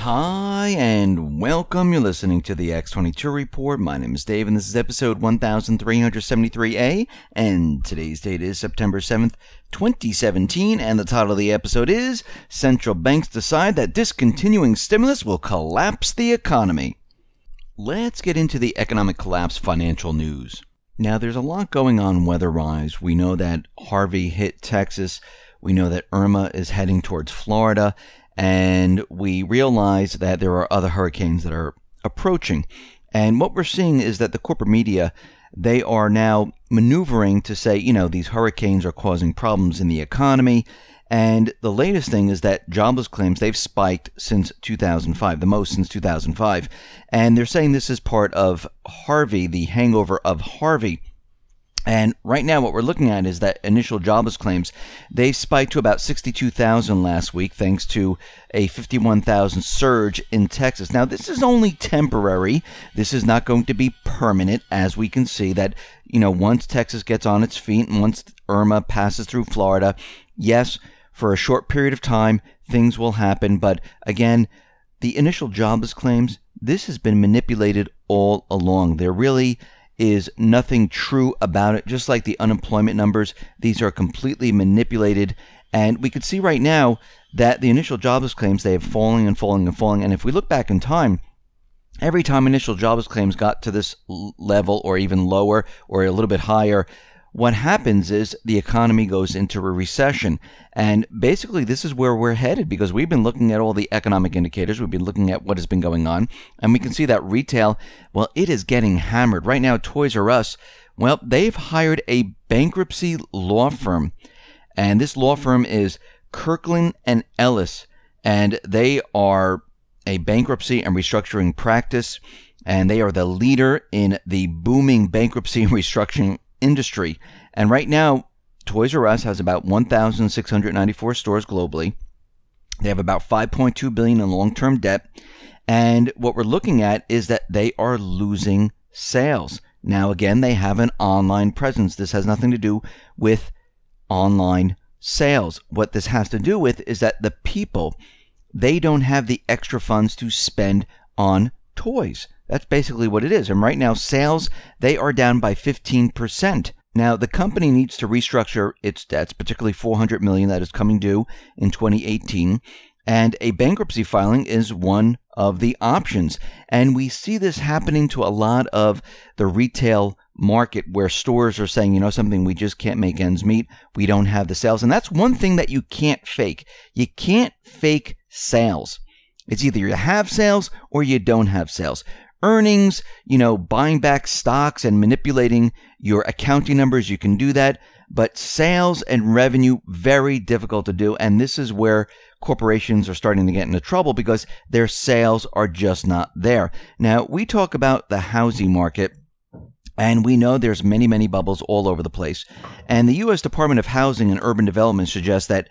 Hi and welcome. You're listening to the X22 Report. My name is Dave and this is episode 1373A, and today's date is September 7th, 2017, and the title of the episode is Central Banks Decide That Discontinuing Stimulus Will Collapse the Economy. Let's get into the economic collapse financial news. Now, there's a lot going on weather-wise. We know that Harvey hit Texas. We know that Irma is heading towards Florida. And we realize that there are other hurricanes that are approaching. And what we're seeing is that the corporate media, they are now maneuvering to say, these hurricanes are causing problems in the economy. And the latest thing is that jobless claims, they've spiked since 2005, the most since 2005. And they're saying this is part of Harvey, the hangover of Harvey. And right now what we're looking at is that initial jobless claims, they spiked to about 62,000 last week thanks to a 51,000 surge in Texas. Now, this is only temporary. This is not going to be permanent, as we can see that, once Texas gets on its feet and once Irma passes through Florida, yes, for a short period of time, things will happen. But again, the initial jobless claims, this has been manipulated all along. There really is nothing true about it. Just like the unemployment numbers, these are completely manipulated. And we can see right now that the initial jobless claims, they have falling and falling and falling. And if we look back in time, every time initial jobless claims got to this level or even lower or a little bit higher, what happens is the economy goes into a recession. And basically this is where we're headed, because we've been looking at all the economic indicators. We've been looking at what has been going on. And we can see that retail, well, it is getting hammered. Right now, Toys R Us, well, they've hired a bankruptcy law firm. And this law firm is Kirkland and Ellis. And they are a bankruptcy and restructuring practice. And they are the leader in the booming bankruptcy and restructuring industry. And right now, Toys R Us has about 1,694 stores globally. They have about $5.2 billion in long-term debt. And what we're looking at is that they are losing sales. Now, again, they have an online presence. This has nothing to do with online sales. What this has to do with is that the people, they don't have the extra funds to spend on toys. That's basically what it is. And right now, sales, they are down by 15%. Now, the company needs to restructure its debts, particularly $400 million that is coming due in 2018. And a bankruptcy filing is one of the options. And we see this happening to a lot of the retail market where stores are saying, something, we just can't make ends meet. We don't have the sales. And that's one thing that you can't fake. You can't fake sales. It's either you have sales or you don't have sales. Earnings, buying back stocks and manipulating your accounting numbers, you can do that. But sales and revenue, very difficult to do. And this is where corporations are starting to get into trouble because their sales are just not there. Now, we talk about the housing market, and we know there's many, many bubbles all over the place. And the U.S. Department of Housing and Urban Development suggests that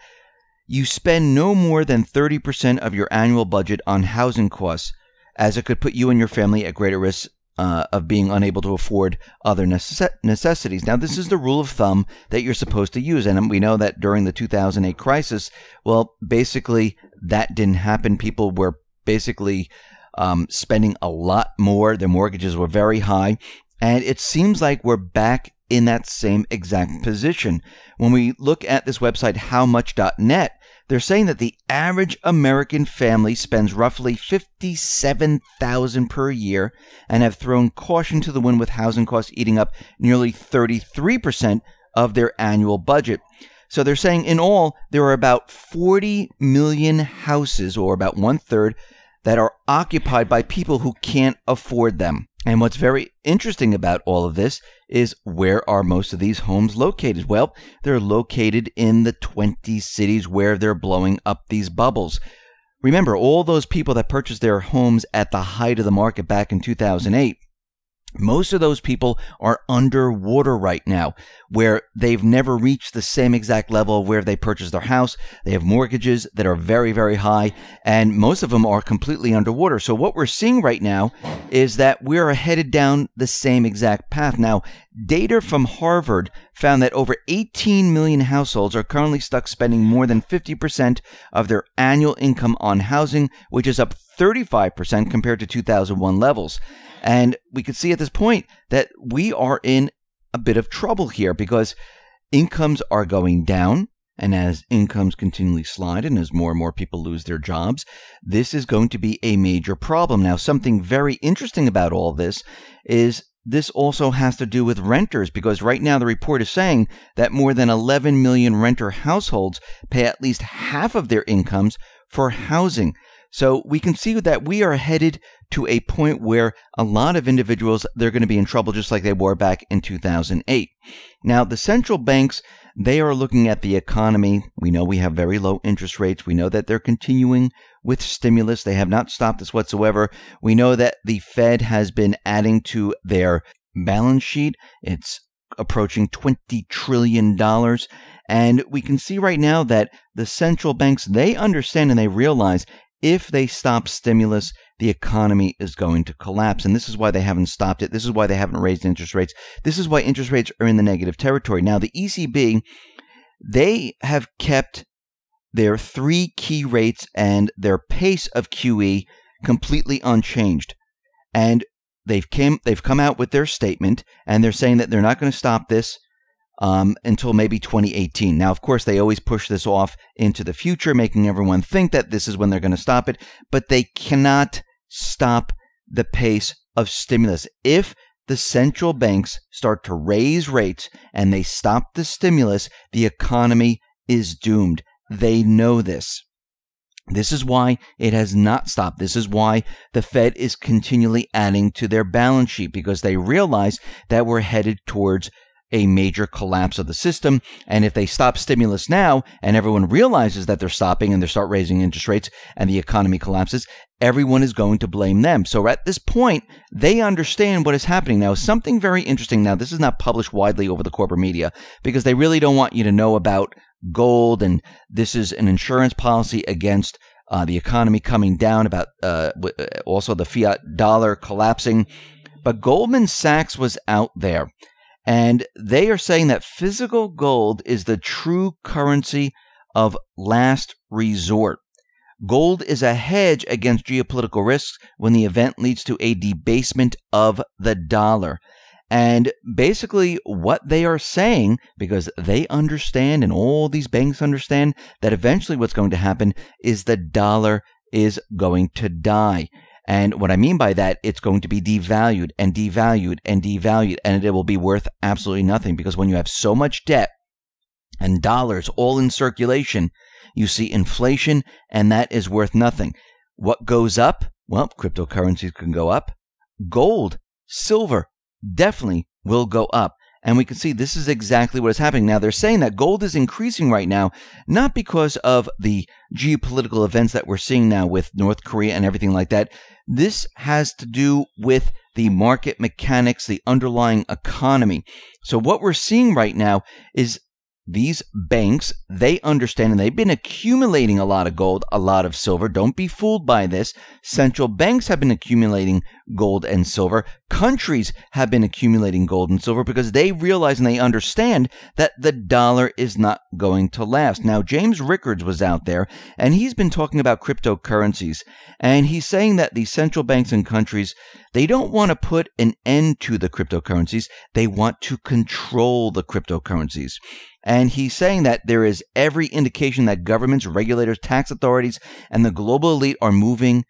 you spend no more than 30% of your annual budget on housing costs, as it could put you and your family at greater risk of being unable to afford other necessities. Now, this is the rule of thumb that you're supposed to use. And we know that during the 2008 crisis, well, basically, that didn't happen. People were basically spending a lot more. Their mortgages were very high. And it seems like we're back in that same exact position. When we look at this website, howmuch.net, they're saying that the average American family spends roughly $57,000 per year and have thrown caution to the wind with housing costs eating up nearly 33% of their annual budget. So they're saying in all, there are about 40 million houses, or about 1/3, that are occupied by people who can't afford them. And what's very interesting about all of this is, where are most of these homes located? Well, they're located in the 20 cities where they're blowing up these bubbles. Remember, all those people that purchased their homes at the height of the market back in 2008, most of those people are underwater right now, where they've never reached the same exact level of where they purchased their house. They have mortgages that are very, very high, and most of them are completely underwater. So what we're seeing right now is that we're headed down the same exact path. Now, data from Harvard found that over 18 million households are currently stuck spending more than 50% of their annual income on housing, which is up 35% compared to 2001 levels. And we can see at this point that we are in a bit of trouble here because incomes are going down. And as incomes continually slide and as more and more people lose their jobs, this is going to be a major problem. Now, something very interesting about all this is this also has to do with renters, because right now the report is saying that more than 11 million renter households pay at least half of their incomes for housing. So we can see that we are headed to a point where a lot of individuals, they're going to be in trouble just like they were back in 2008. Now, the central banks, they are looking at the economy. We know we have very low interest rates. We know that they're continuing with stimulus. They have not stopped this whatsoever. We know that the Fed has been adding to their balance sheet. It's approaching $20 trillion. And we can see right now that the central banks, they understand and they realize if they stop stimulus, the economy is going to collapse. And this is why they haven't stopped it. This is why they haven't raised interest rates. This is why interest rates are in the negative territory. Now, the ECB, they have kept their 3 key rates and their pace of QE completely unchanged. And they've come out with their statement, and they're saying that they're not going to stop this until maybe 2018. Now, of course, they always push this off into the future, making everyone think that this is when they're going to stop it, but they cannot stop the pace of stimulus. If the central banks start to raise rates and they stop the stimulus, the economy is doomed. They know this. This is why it has not stopped. This is why the Fed is continually adding to their balance sheet, because they realize that we're headed towards a major collapse of the system. And if they stop stimulus now and everyone realizes that they're stopping and they start raising interest rates and the economy collapses, everyone is going to blame them. So at this point, they understand what is happening. Now, something very interesting. Now, this is not published widely over the corporate media because they really don't want you to know about gold. And this is an insurance policy against the economy coming down, about also the fiat dollar collapsing. But Goldman Sachs was out there. And they are saying that physical gold is the true currency of last resort. Gold is a hedge against geopolitical risks when the event leads to a debasement of the dollar. And basically what they are saying, because they understand and all these banks understand that eventually what's going to happen is the dollar is going to die. And what I mean by that, it's going to be devalued and devalued and devalued, and it will be worth absolutely nothing, because when you have so much debt and dollars all in circulation, you see inflation, and that is worth nothing. What goes up? Well, cryptocurrencies can go up. Gold, silver definitely will go up. And we can see this is exactly what is happening. Now, they're saying that gold is increasing right now, not because of the geopolitical events that we're seeing now with North Korea and everything like that. This has to do with the market mechanics, the underlying economy. So what we're seeing right now is these banks, they understand, and they've been accumulating a lot of gold, a lot of silver. Don't be fooled by this. Central banks have been accumulating gold and silver. Countries have been accumulating gold and silver because they realize and they understand that the dollar is not going to last. Now, James Rickards was out there, and he's been talking about cryptocurrencies. And he's saying that the central banks and countries, they don't want to put an end to the cryptocurrencies. They want to control the cryptocurrencies. And he's saying that there is every indication that governments, regulators, tax authorities, and the global elite are moving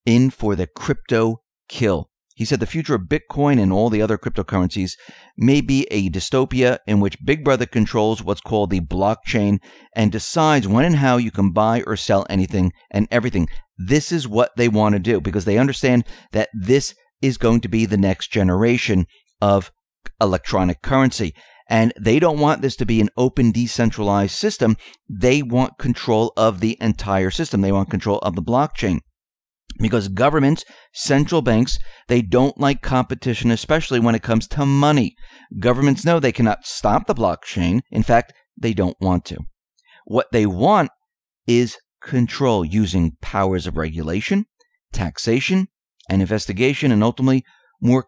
in for the crypto kill. He said the future of Bitcoin and all the other cryptocurrencies may be a dystopia in which Big Brother controls what's called the blockchain and decides when and how you can buy or sell anything and everything. This is what they want to do because they understand that this is going to be the next generation of electronic currency. And they don't want this to be an open, decentralized system. They want control of the entire system. They want control of the blockchain. Because governments, central banks, they don't like competition, especially when it comes to money. Governments know they cannot stop the blockchain. In fact, they don't want to. What they want is control using powers of regulation, taxation, and investigation, and ultimately more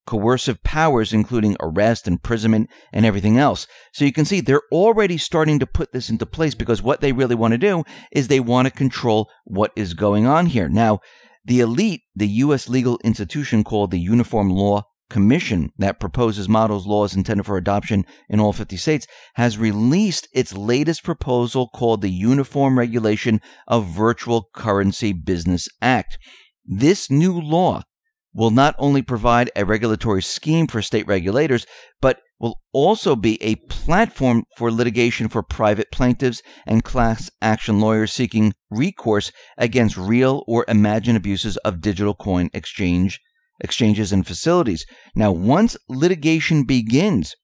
coercive powers, including arrest, imprisonment, and everything else. So you can see they're already starting to put this into place because what they really want to do is they want to control what is going on here. Now, the elite, the U.S. legal institution called the Uniform Law Commission that proposes models laws intended for adoption in all 50 states, has released its latest proposal called the Uniform Regulation of Virtual Currency Business Act. This new law will not only provide a regulatory scheme for state regulators, but will also be a platform for litigation for private plaintiffs and class action lawyers seeking recourse against real or imagined abuses of digital coin exchanges and facilities. Now, once litigation begins,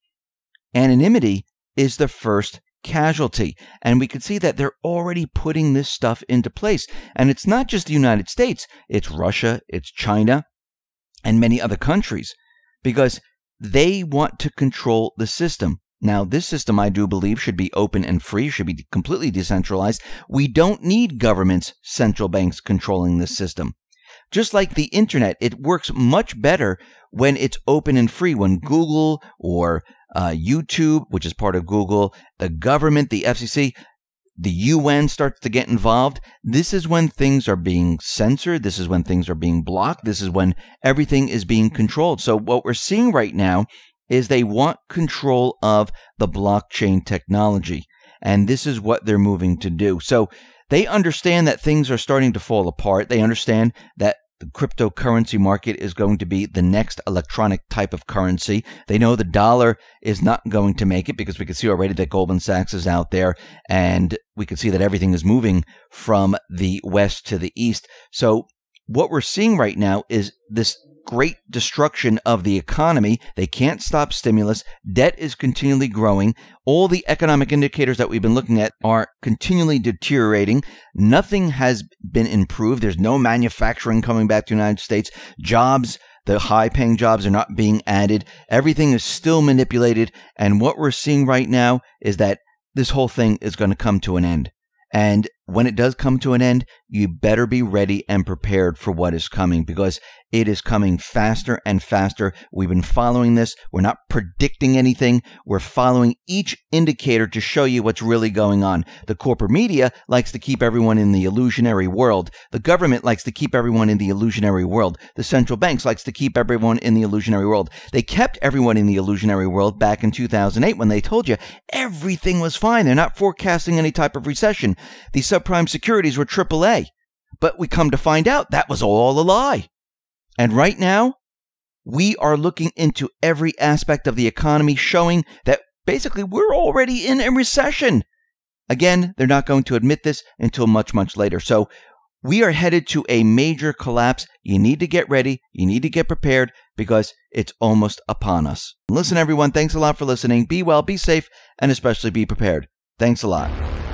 anonymity is the first casualty. And we can see that they're already putting this stuff into place. And it's not just the United States, it's Russia, it's China, and many other countries, because they want to control the system. Now, this system, I do believe, should be open and free, should be completely decentralized. We don't need governments, central banks controlling this system. Just like the internet, it works much better when it's open and free, when Google or YouTube, which is part of Google, the government, the FCC, the UN starts to get involved. This is when things are being censored. This is when things are being blocked. This is when everything is being controlled. So what we're seeing right now is they want control of the blockchain technology. And this is what they're moving to do. So they understand that things are starting to fall apart. They understand that the cryptocurrency market is going to be the next electronic type of currency. They know the dollar is not going to make it because we can see already that Goldman Sachs is out there, and we can see that everything is moving from the west to the east. So what we're seeing right now is this great destruction of the economy. They can't stop stimulus. Debt is continually growing. All the economic indicators that we've been looking at are continually deteriorating. Nothing has been improved. There's no manufacturing coming back to the United States. Jobs, the high-paying jobs, are not being added. Everything is still manipulated. And what we're seeing right now is that this whole thing is going to come to an end. And when it does come to an end, you better be ready and prepared for what is coming, because it is coming faster and faster. We've been following this. We're not predicting anything. We're following each indicator to show you what's really going on. The corporate media likes to keep everyone in the illusionary world. The government likes to keep everyone in the illusionary world. The central banks likes to keep everyone in the illusionary world. They kept everyone in the illusionary world back in 2008 when they told you everything was fine. They're not forecasting any type of recession. These subprime securities were AAA. But we come to find out that was all a lie. And right now, we are looking into every aspect of the economy, showing that basically we're already in a recession. Again, they're not going to admit this until much, much later. So we are headed to a major collapse. You need to get ready. You need to get prepared, because it's almost upon us. Listen, everyone, thanks a lot for listening. Be well, be safe, and especially be prepared. Thanks a lot.